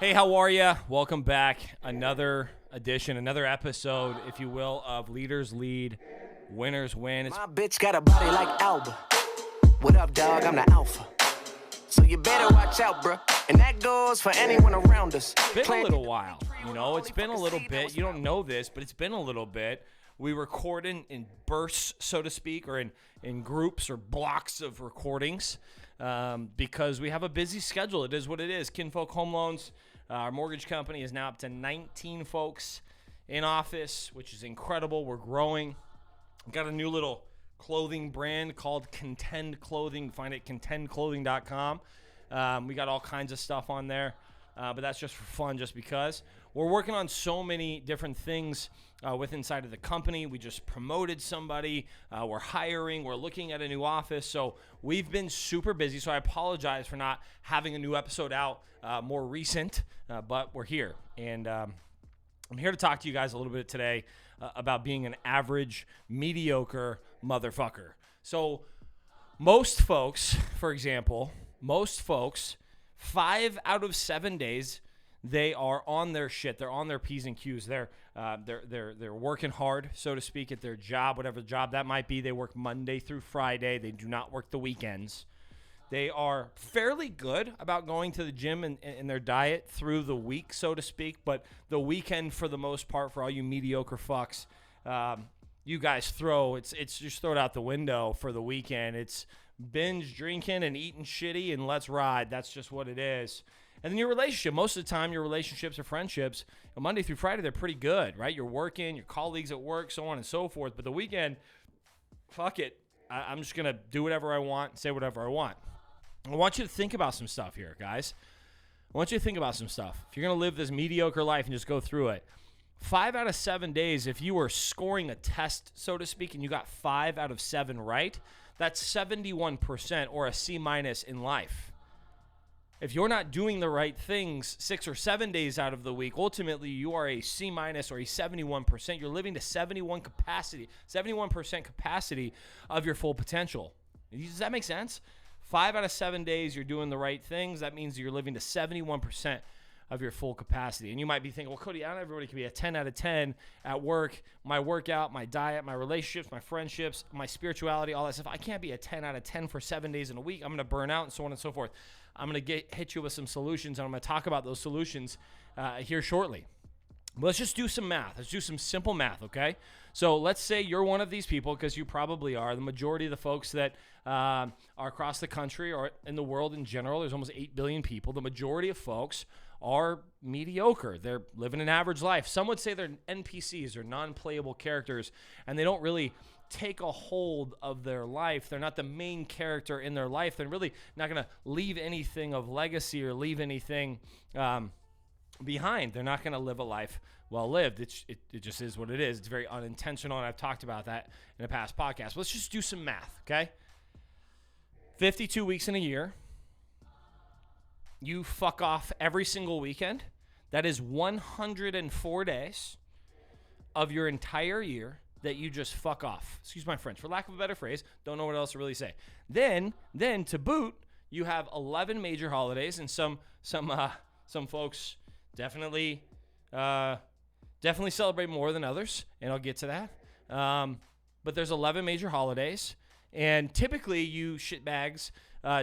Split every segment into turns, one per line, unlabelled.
Hey, how are ya? Welcome back. Another edition, another episode, if you will, of Leaders Lead, Winners Win.
My bitch got a body like Alba. What up, dog? I'm the alpha. So you better watch out, bro. And that goes for anyone around us.
It's been a little while, it's been a little bit. You don't know this, but it's been a little bit. We record in bursts, so to speak, or in groups or blocks of recordings because we have a busy schedule. It is what it is. Kinfolk Home Loans, our mortgage company, is now up to 19 folks in office, which is incredible. We're growing. We've got a new little clothing brand called Contend Clothing. You can find it at contendclothing.com. We got all kinds of stuff on there, but that's just for fun, just because. We're working on so many different things with inside of the company. We just promoted somebody. We're hiring. We're looking at a new office. So we've been super busy. So I apologize for not having a new episode out more recent, but we're here. And I'm here to talk to you guys a little bit today about being an average, mediocre motherfucker. So most folks, for example, 5 out of 7 days, they are on their shit. They're on their P's and Q's. They're working hard, so to speak, at their job, whatever job that might be. They work Monday through Friday. They do not work the weekends. They are fairly good about going to the gym and their diet through the week, so to speak. But the weekend, for the most part, for all you mediocre fucks, you guys it's just throw it out the window for the weekend. It's binge drinking and eating shitty and let's ride. That's just what it is. And then your relationship, most of the time your relationships or friendships, Monday through Friday, they're pretty good, right? You're working, your colleagues at work, so on and so forth. But the weekend, fuck it. I'm just going to do whatever I want, say whatever I want. I want you to think about some stuff here, guys. I want you to think about some stuff. If you're going to live this mediocre life and just go through it, 5 out of 7 days, if you were scoring a test, so to speak, and you got 5 out of 7 right, that's 71% or a C- in life. If you're not doing the right things 6 or 7 days out of the week, ultimately you are a C- or a 71%. You're living to 71% capacity of your full potential. Does that make sense? 5 out of 7 days you're doing the right things. That means you're living to 71% of your full capacity. And you might be thinking, well, Cody, not everybody can be a 10 out of 10 at work. My workout, my diet, my relationships, my friendships, my spirituality, all that stuff. I can't be a 10 out of 10 for 7 days in a week. I'm going to burn out and so on and so forth. I'm going to hit you with some solutions, and I'm going to talk about those solutions here shortly. But let's just do some math. Let's do some simple math, okay? So let's say you're one of these people, because you probably are. The majority of the folks that are across the country or in the world in general, there's almost 8 billion people. The majority of folks are mediocre. They're living an average life. Some would say they're NPCs or non-playable characters, and they don't really take a hold of their life. They're not the main character in their life. They're really not going to leave anything of legacy or leave anything behind. They're not going to live a life well lived. It just is what it is. It's very unintentional, and I've talked about that in a past podcast. Let's just do some math, okay? 52 weeks in a year. You fuck off every single weekend. That is 104 days of your entire year that you just fuck off. Excuse my French, for lack of a better phrase. Don't know what else to really say. Then to boot, you have 11 major holidays, and some folks definitely celebrate more than others, and I'll get to that. But there's 11 major holidays, and typically you shitbags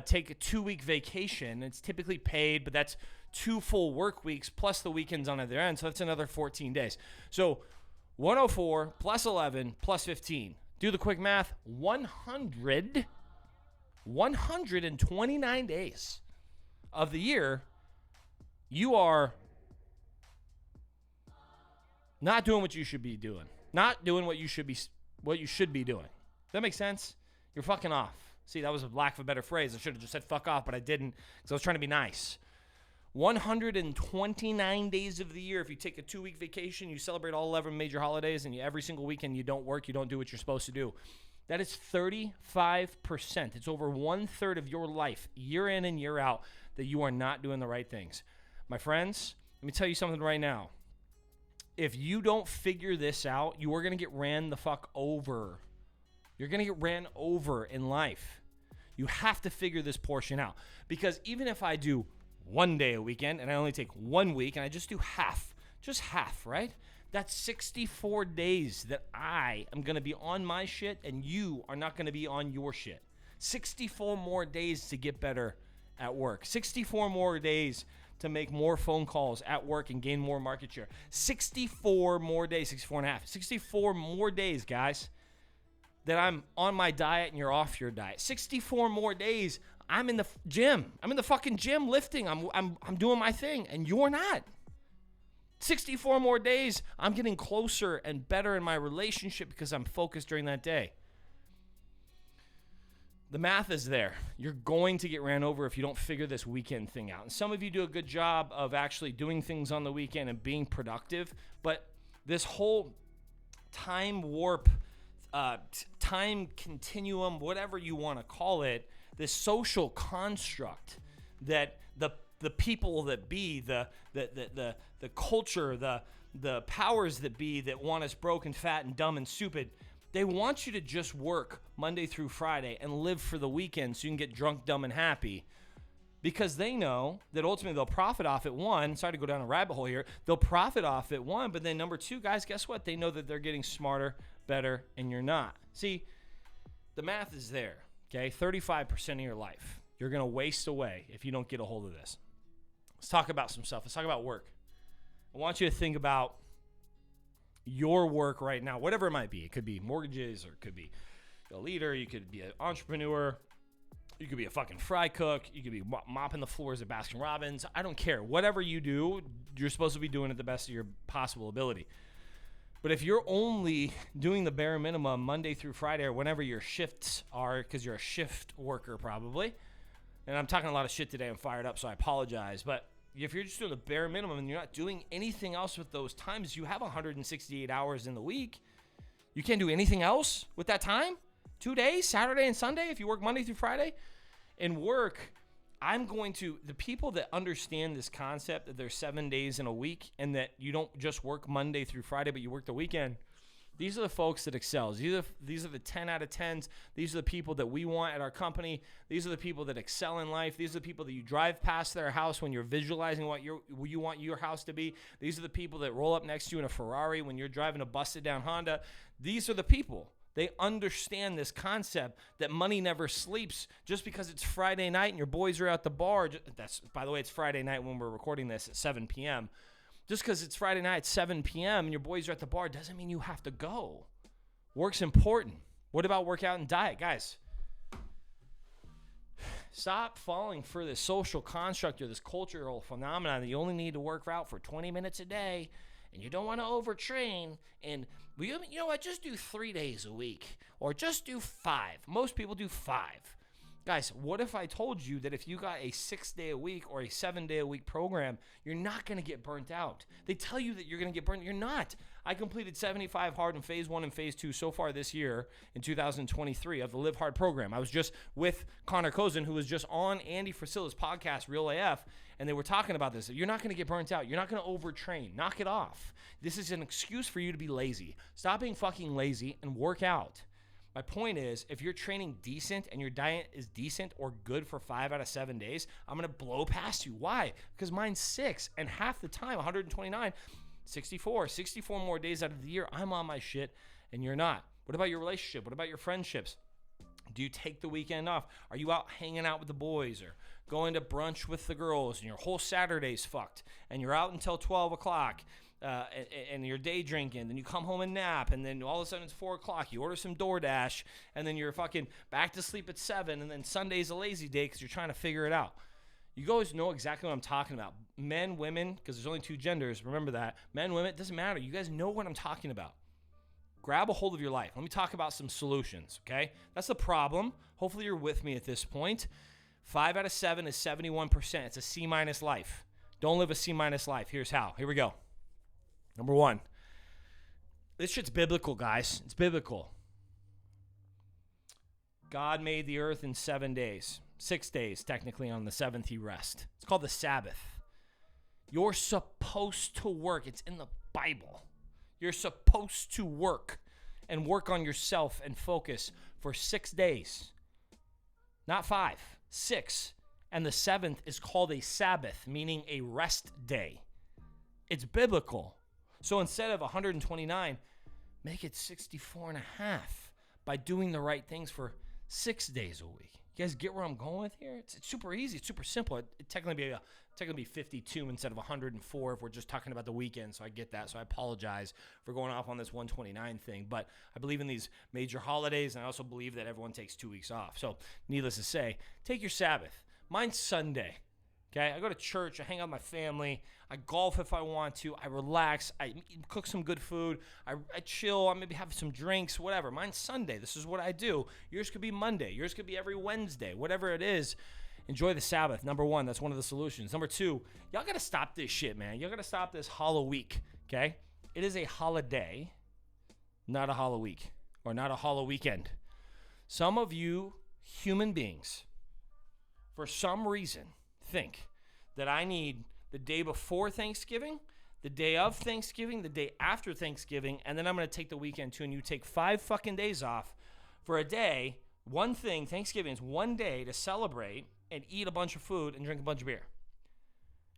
take a 2-week vacation. It's typically paid, but that's 2 full work weeks plus the weekends on the other end, so that's another 14 days. So 104 plus 11 plus 15. Do the quick math. 129 days of the year, you are not doing what you should be doing. Not doing what you should be doing. Does that make sense? You're fucking off. See, that was a lack of a better phrase. I should have just said fuck off, but I didn't, because I was trying to be nice. 129 days of the year. If you take a 2-week vacation, you celebrate all 11 major holidays, and every single weekend you don't work, you don't do what you're supposed to do. That is 35%. It's over 1/3 of your life, year in and year out, that you are not doing the right things. My friends, let me tell you something right now. If you don't figure this out, you are going to get ran the fuck over. You're going to get ran over in life. You have to figure this portion out. Because even if I do 1 day a weekend, and I only take 1 week, and I just do half, right? That's 64 days that I am going to be on my shit, and you are not going to be on your shit. 64 more days to get better at work. 64 more days to make more phone calls at work and gain more market share. 64 more days, 64 and a half. 64 more days, guys, that I'm on my diet and you're off your diet. 64 more days I'm in the gym. I'm in the fucking gym lifting. I'm doing my thing, and you're not. 64 more days, I'm getting closer and better in my relationship because I'm focused during that day. The math is there. You're going to get ran over if you don't figure this weekend thing out. And some of you do a good job of actually doing things on the weekend and being productive, but this whole time warp, time continuum, whatever you want to call it, this social construct that the people that be, the culture, the powers that be that want us broke and fat and dumb and stupid, they want you to just work Monday through Friday and live for the weekend so you can get drunk, dumb, and happy, because they know that ultimately they'll profit off it. One, sorry to go down a rabbit hole here, they'll profit off it, one, but then number two, guys, guess what? They know that they're getting smarter, better, and you're not. See, the math is there, okay? 35% of your life you're going to waste away if you don't get a hold of this. Let's talk about some stuff. Let's talk about work. I want you to think about your work right now, whatever it might be. It could be mortgages, or it could be a leader. You could be an entrepreneur. You could be a fucking fry cook. You could be mopping the floors at Baskin Robbins. I don't care. Whatever you do, you're supposed to be doing it the best of your possible ability. But if you're only doing the bare minimum Monday through Friday, or whenever your shifts are, because you're a shift worker probably, and I'm talking a lot of shit today, I'm fired up, so I apologize, but if you're just doing the bare minimum and you're not doing anything else with those times, you have 168 hours in the week. You can't do anything else with that time? 2 days, Saturday and Sunday, if you work Monday through Friday? In work, the people that understand this concept that there's 7 days in a week and that you don't just work Monday through Friday, but you work the weekend, these are the folks that excel. These are the 10 out of 10s. These are the people that we want at our company. These are the people that excel in life. These are the people that you drive past their house when you're visualizing what you want your house to be. These are the people that roll up next to you in a Ferrari when you're driving a busted down Honda. These are the people. They understand this concept that money never sleeps. Just because it's Friday night and your boys are at the bar, by the way, it's Friday night when we're recording this at 7 p.m., just because it's Friday night at 7 p.m. and your boys are at the bar doesn't mean you have to go. Work's important. What about workout and diet? Guys, stop falling for this social construct or this cultural phenomenon that you only need to work out for 20 minutes a day and you don't want to overtrain. And you know what? Just do 3 days a week, or just do 5. Most people do 5. Guys, what if I told you that if you got a 6-day-a-week or a 7-day-a-week program, you're not going to get burnt out? They tell you that you're going to get burnt. You're not. I completed 75 hard in phase 1 and phase 2 so far this year in 2023 of the Live Hard program. I was just with Connor Cozen, who was just on Andy Frasilla's podcast, Real AF, and they were talking about this. You're not going to get burnt out. You're not going to overtrain. Knock it off. This is an excuse for you to be lazy. Stop being fucking lazy and work out. My point is, if you're training decent and your diet is decent or good for 5 out of 7 days, I'm going to blow past you. Why? Because mine's 6, and half the time, 129, 64 more days out of the year, I'm on my shit, and you're not. What about your relationship? What about your friendships? Do you take the weekend off? Are you out hanging out with the boys or going to brunch with the girls, and your whole Saturday's fucked, and you're out until 12 o'clock? And you're day drinking, then you come home and nap, and then all of a sudden it's 4 o'clock, you order some DoorDash, and then you're fucking back to sleep at 7, and then Sunday's a lazy day because you're trying to figure it out. You guys know exactly what I'm talking about. Men, women, because there's only 2 genders, remember that. Men, women, it doesn't matter. You guys know what I'm talking about. Grab a hold of your life. Let me talk about some solutions, okay? That's the problem. Hopefully you're with me at this point. 5 out of 7 is 71%. It's a C- life. Don't live a C- life. Here's how. Here we go. Number 1, this shit's biblical, guys. It's biblical. God made the earth in 7 days. 6 days, technically, on the 7th he rest. It's called the Sabbath. You're supposed to work. It's in the Bible. You're supposed to work and work on yourself and focus for 6 days. Not 5, 6. and the 7th is called a Sabbath, meaning a rest day. It's biblical. So instead of 129, make it 64 and a half by doing the right things for 6 days a week. You guys get where I'm going with here? It's super easy. It's super simple. It'd technically be 52 instead of 104 if we're just talking about the weekend, so I get that. So I apologize for going off on this 129 thing. But I believe in these major holidays, and I also believe that everyone takes 2 weeks off. So needless to say, take your Sabbath. Mine's Sunday. Okay, I go to church, I hang out with my family, I golf if I want to, I relax, I cook some good food, I chill, I maybe have some drinks, whatever. Mine's Sunday. This is what I do. Yours could be Monday. Yours could be every Wednesday. Whatever it is, enjoy the Sabbath. Number 1, that's one of the solutions. Number 2, y'all got to stop this shit, man. Y'all got to stop this hollow week, okay? It is a holiday, not a hollow week, or not a hollow weekend. Some of you human beings, for some reason, think that I need the day before Thanksgiving, the day of Thanksgiving, the day after Thanksgiving, and then I'm going to take the weekend too, and you take 5 fucking days off for a day. One thing, Thanksgiving is one day to celebrate and eat a bunch of food and drink a bunch of beer.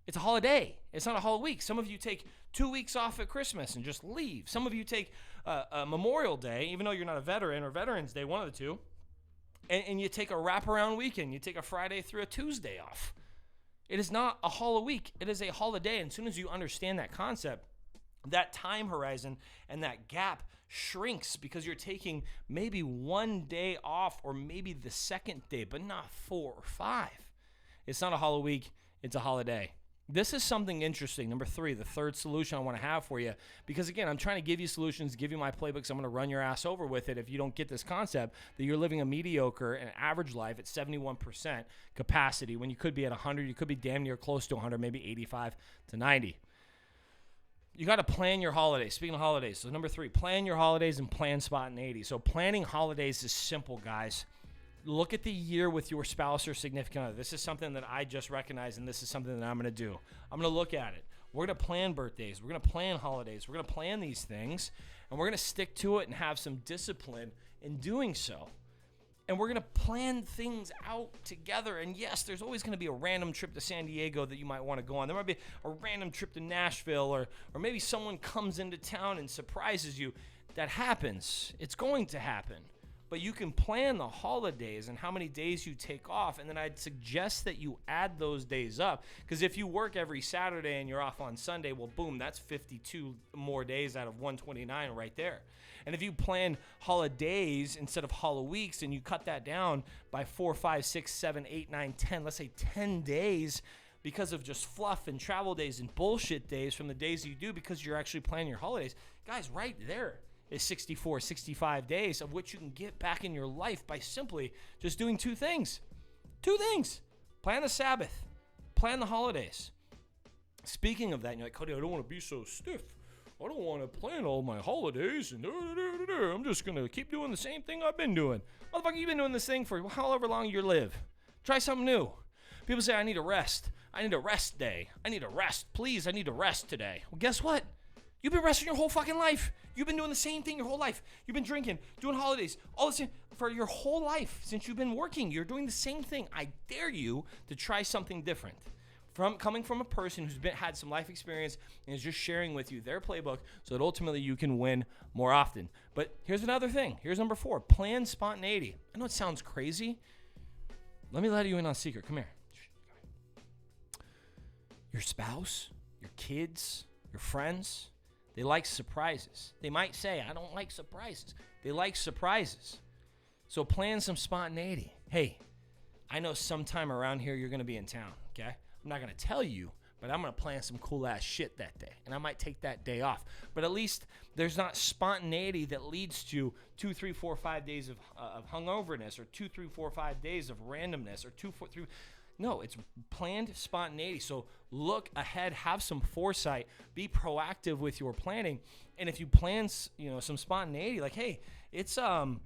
It's a holiday. It's not a whole week. Some of you take 2 weeks off at Christmas and just leave. Some of you take a Memorial Day, even though you're not a veteran, or Veterans Day, one of the two, and you take a wraparound weekend. You take a Friday through a Tuesday off. It is not a hollow week. It is a holiday. And as soon as you understand that concept, that time horizon and that gap shrinks because you're taking maybe one day off or maybe the second day, but not 4 or 5. It's not a hollow week. It's a holiday. This is something interesting. Number 3, the third solution I want to have for you, because again, I'm trying to give you solutions, give you my playbooks. I'm going to run your ass over with it if you don't get this concept that you're living a mediocre and average life at 71% capacity when you could be at 100. You could be damn near close to 100, maybe 85 to 90. You got to plan your holidays. Speaking of holidays, so number 3, plan your holidays and plan spontaneity. So planning holidays is simple, guys. Look at the year with your spouse or significant other. This is something that I just recognized, and this is something that I'm going to do. I'm going to look at it. We're going to plan birthdays. We're going to plan holidays. We're going to plan these things, and we're going to stick to it and have some discipline in doing so. And we're going to plan things out together. And yes, there's always going to be a random trip to San Diego that you might want to go on. There might be a random trip to Nashville, or maybe someone comes into town and surprises you. That happens. It's going to happen. But you can plan the holidays and how many days you take off, and then I'd suggest that you add those days up, because if you work every Saturday and you're off on Sunday, well, boom, that's 52 more days out of 129 right there. And if you plan holidays instead of hollow weeks and you cut that down by 4, 5, 6, 7, 8, 9, 10, let's say 10 days because of just fluff and travel days and bullshit days from the days you do because you're actually planning your holidays, guys, right there is 64, 65 days of which you can get back in your life by simply just doing 2 things. 2 things. Plan the Sabbath. Plan the holidays. Speaking of that, you're like, Cody, I don't want to be so stiff. I don't want to plan all my holidays and I'm just going to keep doing the same thing I've been doing. Motherfucker, you've been doing this thing for however long you live. Try something new. People say, I need a rest. I need a rest day. I need a rest. Please, I need a rest today. Well, guess what? You've been resting your whole fucking life. You've been doing the same thing your whole life. You've been drinking, doing holidays, all this for your whole life since you've been working. You're doing the same thing. I dare you to try something different. Coming from a person who's had some life experience and is just sharing with you their playbook so that ultimately you can win more often. But here's another thing. Here's number 4. Plan spontaneity. I know it sounds crazy. Let me let you in on a secret. Come here. Your spouse, your kids, your friends, they like surprises. They might say, I don't like surprises. They like surprises. So plan some spontaneity. Hey, I know sometime around here you're going to be in town, okay? I'm not going to tell you, but I'm going to plan some cool-ass shit that day, and I might take that day off. But at least there's not spontaneity that leads to 2, 3, 4, 5 days of hungoverness, or 2, 3, 4, 5 days of randomness, or 2, 4, 3... No, it's planned spontaneity. So look ahead, have some foresight, be proactive with your planning. And if you plan, some spontaneity, like, hey, it's a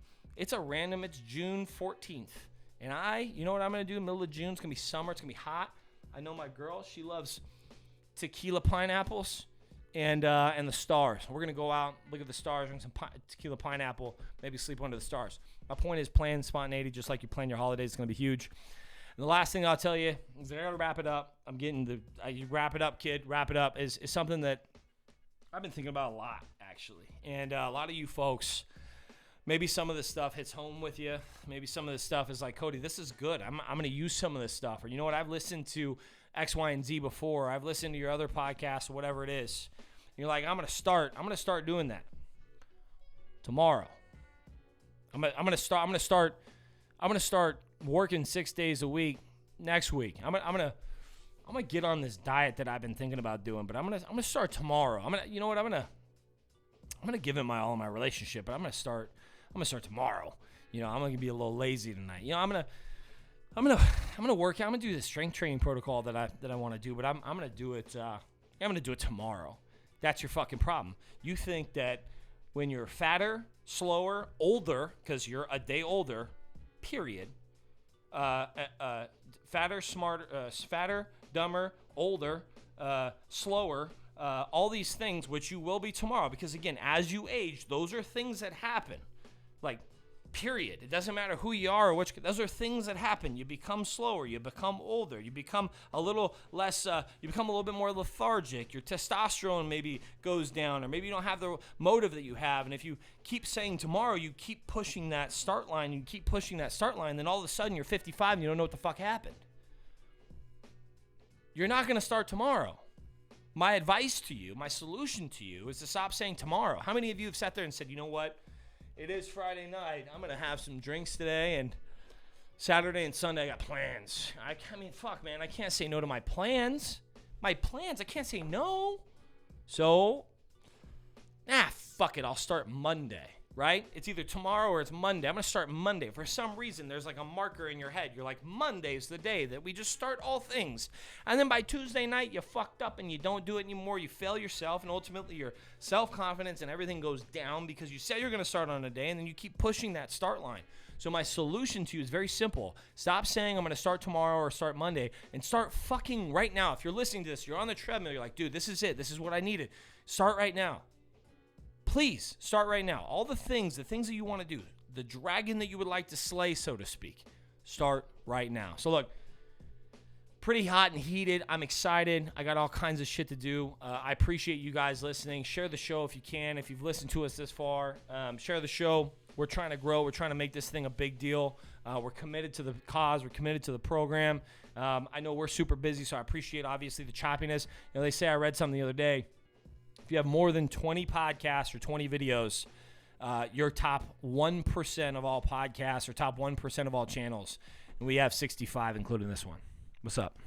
random, it's June 14th. And you know what I'm going to do in the middle of June? It's going to be summer. It's going to be hot. I know my girl, she loves tequila pineapples and the stars. We're going to go out, look at the stars, drink some tequila pineapple, maybe sleep under the stars. My point is plan spontaneity just like you plan your holidays. It's going to be huge. the last thing I'll tell you is I got to wrap it up. You wrap it up, kid. Wrap it up is something that I've been thinking about a lot, actually. And a lot of you folks, maybe some of this stuff hits home with you. Maybe some of this stuff is like, Cody, this is good. I'm going to use some of this stuff. Or you know what? I've listened to X, Y, and Z before. I've listened to your other podcasts or whatever it is. You're like, I'm going to start doing that tomorrow. I'm going to start working 6 days a week next week. I'm gonna get on this diet that I've been thinking about doing, but I'm gonna start tomorrow. I'm gonna give it my all in my relationship, but I'm gonna start tomorrow. You know, I'm gonna be a little lazy tonight. You know, I'm gonna work out. I'm gonna do the strength training protocol that I want to do, but I'm gonna do it. I'm gonna do it tomorrow. That's your fucking problem. You think that when you're fatter, slower, older, because you're a day older, period. Fatter, dumber, older, slower, all these things, which you will be tomorrow. Because again, as you age, those are things that happen. Like, period. It doesn't matter who you are or which. Those are things that happen. You become slower. You become older. You become a little less. You become a little bit more lethargic. Your testosterone maybe goes down, or maybe you don't have the motive that you have. And if you keep saying tomorrow, you keep pushing that start line. You keep pushing that start line. Then all of a sudden you're 55 and you don't know what the fuck happened. You're not going to start tomorrow. My advice to you, my solution to you, is to stop saying tomorrow. How many of you have sat there and said, you know what? It is Friday night. I'm going to have some drinks today, and Saturday and Sunday I got plans. I mean, fuck, man. I can't say no to my plans. I can't say no. So, fuck it. I'll start Monday, right? It's either tomorrow or it's Monday. I'm going to start Monday. For some reason, there's like a marker in your head. You're like, Monday's the day that we just start all things. And then by Tuesday night, you fucked up and you don't do it anymore. You fail yourself, and ultimately your self-confidence and everything goes down because you said you're going to start on a day, and then you keep pushing that start line. So my solution to you is very simple. Stop saying I'm going to start tomorrow or start Monday, and start fucking right now. If you're listening to this, you're on the treadmill, you're like, dude, this is it. This is what I needed. Start right now. Please start right now. All the things that you want to do, the dragon that you would like to slay, so to speak, start right now. So look, pretty hot and heated. I'm excited. I got all kinds of shit to do. I appreciate you guys listening. Share the show if you can. If you've listened to us this far, share the show. We're trying to grow. We're trying to make this thing a big deal. We're committed to the cause. We're committed to the program. I know we're super busy, so I appreciate, obviously, the choppiness. You know, they say, I read something the other day, if you have more than 20 podcasts or 20 videos, you're top 1% of all podcasts or top 1% of all channels. And we have 65, including this one. What's up?